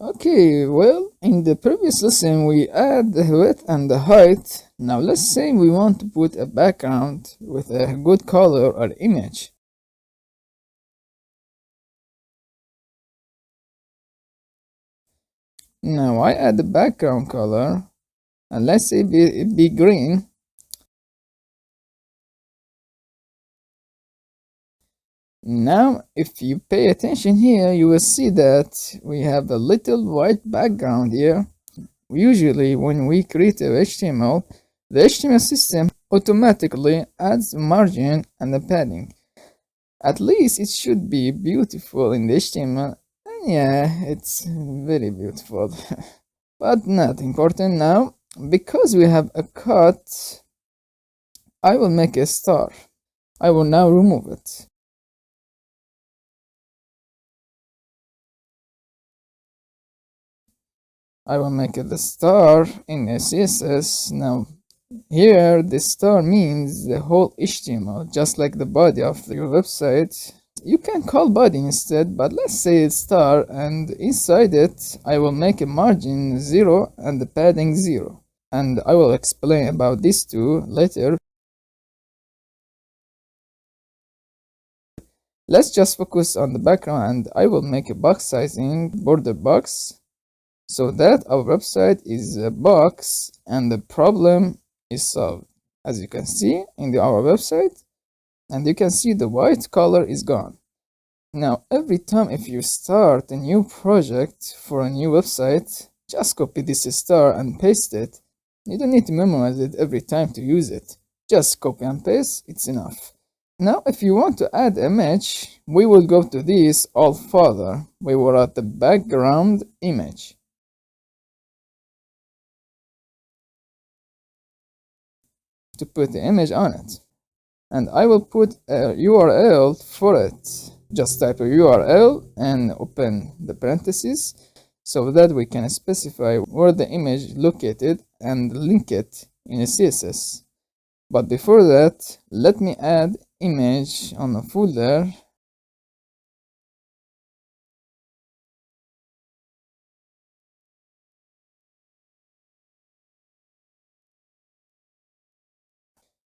Okay, well, in the previous lesson we add the width and the height. Now let's say we want to put a background with a good color or image. Now I add the background color and let's say it be green. Now if you pay attention here, you will see that we have a little white background here. Usually when we create a HTML, the HTML system automatically adds margin and a padding. At least it should be beautiful in the HTML. And yeah, it's very beautiful. But not important now. Because we have a cut, I will make a star. I will now remove it. I will make it a star in a CSS. Now here the star means the whole HTML, just like the body of your website. You can call body instead, but let's say it's star, and inside it I will make a margin 0 and the padding 0, and I will explain about these two later. Let's just focus on the background, and I will make a box sizing border box so that our website is a box and the problem is solved. As you can see in our website, and you can see the white color is gone. Now every time if you start a new project for a new website, just copy this star and paste it. You don't need to memorize it every time to use it. Just copy and paste, it's enough. Now if you want to add image, we will go to this all further. We will add the background image. To put the image on it. And I will put a URL for it. Just type a URL and open the parentheses so that we can specify where the image located and link it in a CSS. But before that, let me add image on a folder.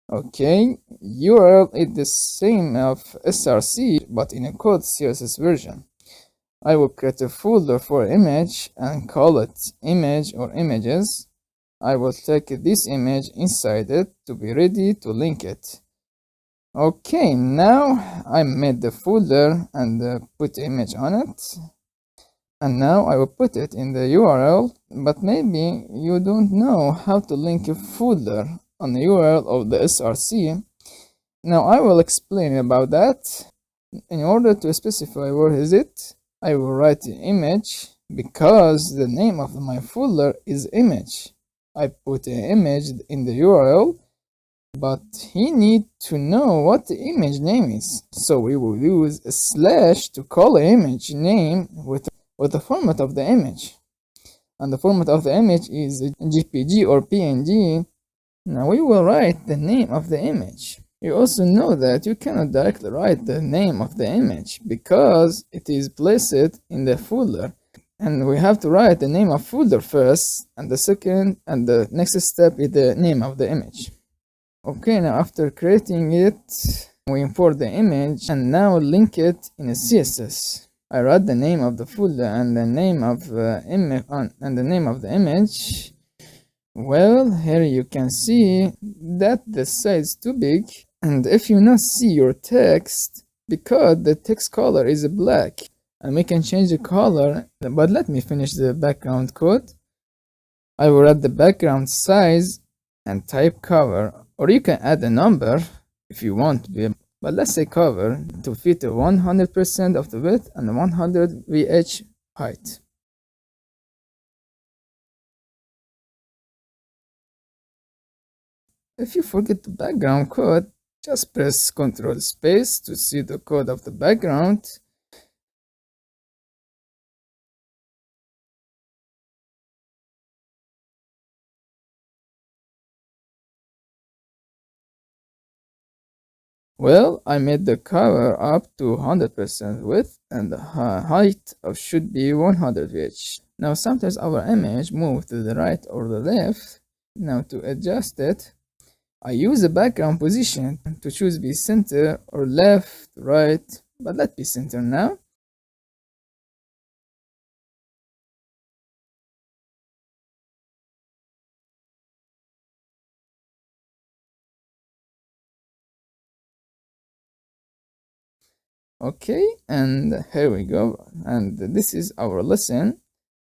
Okay, URL is the same of src but in a code CSS version. I will create a folder for image and call it image or images. I will take this image inside it to be ready to link it. Okay, now I made the folder and put image on it. And now I will put it in the URL, but maybe you don't know how to link a folder on the URL of the src. Now I will explain about that. In order to specify where is it, I will write the image because the name of my folder is image. I put an image in the URL, but he need to know what the image name is. So we will use a slash to call the image name with the format of the image. And the format of the image is JPG or PNG. Now we will write the name of the image. You also know that you cannot directly write the name of the image because it is placed in the folder. And we have to write the name of folder first, and the second and the next step is the name of the image. Okay, now after creating it, we import the image and now link it in a CSS. I write the name of the folder and the name of the image. Well, here you can see that the size is too big, and if you not see your text, because the text color is black, and we can change the color, but let me finish the background code. I will add the background size and type cover, or you can add a number if you want to be, but let's say cover to fit 100% of the width and 100 VH height. If you forget the background code, just press Ctrl space to see the code of the background. Well, I made the cover up to 100% width and the height of should be 100 VH. Now sometimes our image moves to the right or the left. Now to adjust it, I use the background position to choose be center or left, right, but let be center now. Okay, and here we go. And this is our lesson.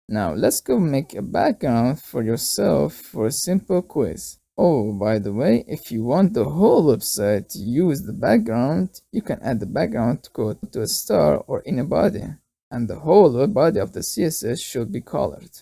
Now let's go make a background for yourself for a simple quiz. Oh, by the way, if you want the whole website to use the background, you can add the background code to a star or any body, and the whole body of the CSS should be colored.